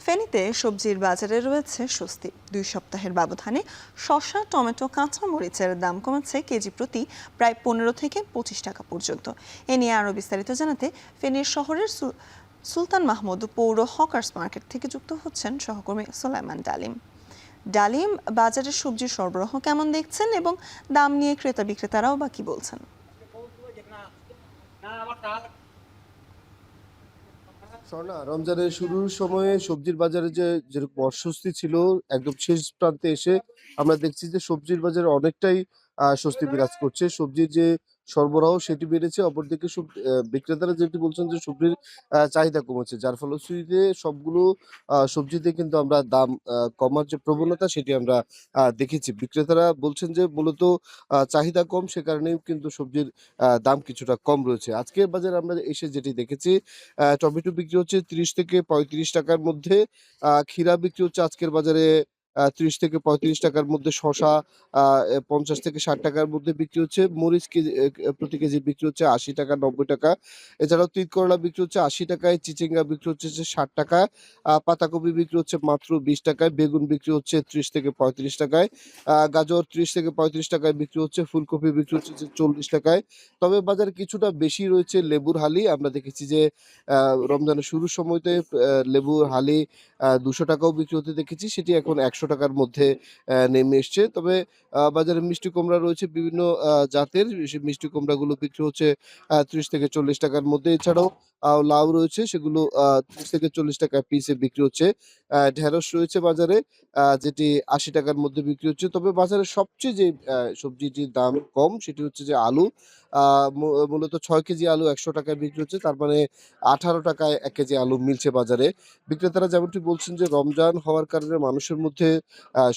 ফেনীতে সবজির বাজারে রয়েছে স্বস্তি। 2 সপ্তাহের ব্যবধানে শসা, টমেটো, কাঁচা মরিচের দাম কমেছে কেজি প্রতি প্রায় 15 থেকে 25 টাকা পর্যন্ত। এ নিয়ে আরও বিস্তারিত জানাতে ফেনীর শহরের সুলতান মাহমুদ পৌর হকার্স মার্কেট থেকে যুক্ত হচ্ছেন সহকর্মী সোলাইমান ডালিম। ডালিম, বাজারের সবজির সরবরাহ কেমন দেখছেন এবং দাম নিয়ে ক্রেতা বিক্রেতারাও বা কি বলছেন? স্বর্ণা, রমজানের শুরুর সময়ে সবজির বাজারে যে যেরকম অস্বস্তি ছিল, একদম শেষ প্রান্তে এসে আমরা দেখছি যে সবজির বাজারে অনেকটাই স্বস্তি বিরাজ করছে। সবজির যে সরবরাহ সেটি বেড়েছে, অপরদিকে বিক্রেতারা যেটি বলছেন যে সবজির চাহিদা কমেছে, যার ফলশ্রুতিতে সবগুলো সবজিতে কিন্তু আমরা দাম কমার যে প্রবণতা সেটি আমরা দেখেছি। বিক্রেতারা বলছেন যে মূলত চাহিদা কম, সে কারণেই কিন্তু সবজির দাম কিছুটা কম রয়েছে। আজকের বাজারে আমরা এসে যেটি দেখেছি, টমেটো বিক্রি হচ্ছে ৩০ থেকে ৩৫ টাকার মধ্যে। ক্ষীরা বিক্রি হচ্ছে আজকের বাজারে ৩০ থেকে ৩৫ টাকার মধ্যে। শসা ৫০ থেকে ৬০ টাকার মধ্যে বিক্রি হচ্ছে। মরিচ কেজি প্রতি কেজি বিক্রি হচ্ছে ৮০ টাকা, ৯০ টাকা। এছাড়াও তিত করলা বিক্রি হচ্ছে ৮০ টাকায়, চিচিঙ্গা বিক্রি হচ্ছে ৬০ টাকা। পাতাকপি বিক্রি হচ্ছে মাত্র ২০ টাকায়। বেগুন বিক্রি হচ্ছে ৩০ থেকে ৩৫ টাকায়। গাজর ৩০ থেকে ৩৫ টাকায় বিক্রি হচ্ছে। ফুলকপি বিক্রি হচ্ছে ৪০ টাকায়। তবে বাজারে কিছুটা বেশি রয়েছে লেবুর হালি। আমরা দেখেছি যে রমজানের শুরুর সময়তে লেবুর হালি ২০০ টাকাও বিক্রি হতে দেখেছি। সেটি এখন ১০০ টাকার মধ্যে নেমে এসছে। তবে বাজারে মিষ্টি কুমড়া রয়েছে বিভিন্ন জাতের। সে মিষ্টি কুমড়াগুলো বিক্রি হচ্ছে ৩০ থেকে ৪০ টাকার মধ্যে। এছাড়াও লাউ রয়েছে, সেগুলো ৩০ থেকে ৪০ টাকা পিসে বিক্রি হচ্ছে। ঢেঁড়স রয়েছে বাজারে, যেটি ৮০ টাকার মধ্যে বিক্রি হচ্ছে। তবে বাজারে সবচেয়ে যে সবজিটির দাম কম সেটি হচ্ছে যে আলু। আ মূলত ৬ কেজি আলু ১০০ টাকায় বিক্রি হচ্ছে। তার মানে ১৮ টাকায় ১ কেজি আলু মিলছে বাজারে। বিক্রেতারা যেমনটি বলছেন যে রমজান হওয়ার কারণে মানুষের মধ্যে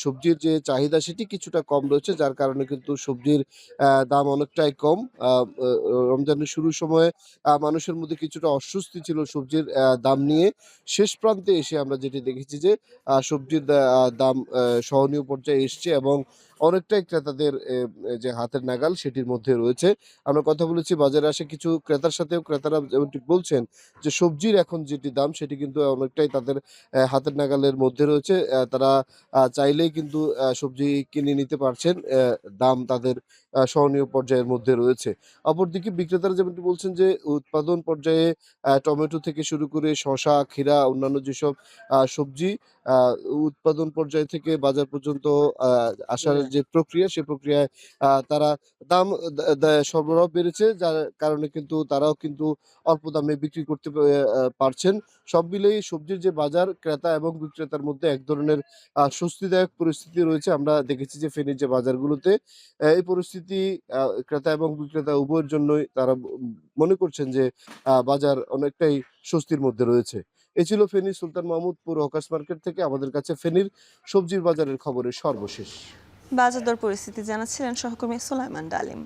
সবজির যে চাহিদা সেটি কিছুটা কম রয়েছে। যার কারণে কিন্তু সবজির দাম অনেকটাই কম। আ আ রমজানের শুরুর সময়ে মানুষের মধ্যে কিছুটা অস্বস্তি ছিল সবজির দাম নিয়ে। শেষ প্রান্তে এসে আমরা যেটি দেখেছি যে সবজির দাম সহনীয় পর্যায়ে এসছে এবং অনেকটাই ক্রেতাদের যে হাতের নাগাল সেটির মধ্যে রয়েছে। আমরা কথা বলেছি বাজারে আসা কিছু ক্রেতার সাথেও, ক্রেতারা যেমনটি বলছেন যে সবজির এখন যেটি দাম সেটি কিন্তু অনেকটাই তাদের হাতের নাগালের মধ্যে রয়েছে। তারা চাইলেই কিন্তু সবজি কিনে নিতে পারছেন। দাম তাদের সহনীয় পর্যায়ের মধ্যে রয়েছে। অপরদিকে বিক্রেতারা যেমনটি বলছেন যে উৎপাদন পর্যায়ে টমেটো থেকে শুরু করে শসা, ক্ষীরা, অন্যান্য যেসব সবজি আ উৎপাদন পর্যায় থেকে বাজার পর্যন্ত আ আসার যে প্রক্রিয়া, সে প্রক্রিয়ায় তারা দাম দা দা সরবরাহ বেড়েছে, যার কারণে কিন্তু তারাও কিন্তু অল্প দামে বিক্রি করতে পারছেন। সব মিলিয়ে সবজির যে বাজার, ক্রেতা এবং বিক্রেতার মধ্যে এক ধরনের স্বস্তিদায়ক পরিস্থিতি রয়েছে। আমরা দেখেছি যে ফেনীর যে বাজারগুলোতে এই পরিস্থিতি ক্রেতা এবং বিক্রেতা উভয়ের জন্যই তারা মনে করছেন যে বাজার অনেকটাই স্বস্তির মধ্যে রয়েছে। এ ছিল ফেনীর সুলতান মাহমুদ পৌর হকার্স মার্কেট থেকে আমাদের কাছে ফেনীর সবজির বাজারের খবরের সর্বশেষ। বাজার দর পরিস্থিতি জানাচ্ছিলেন সহকর্মী সোলাইমান ডালিম।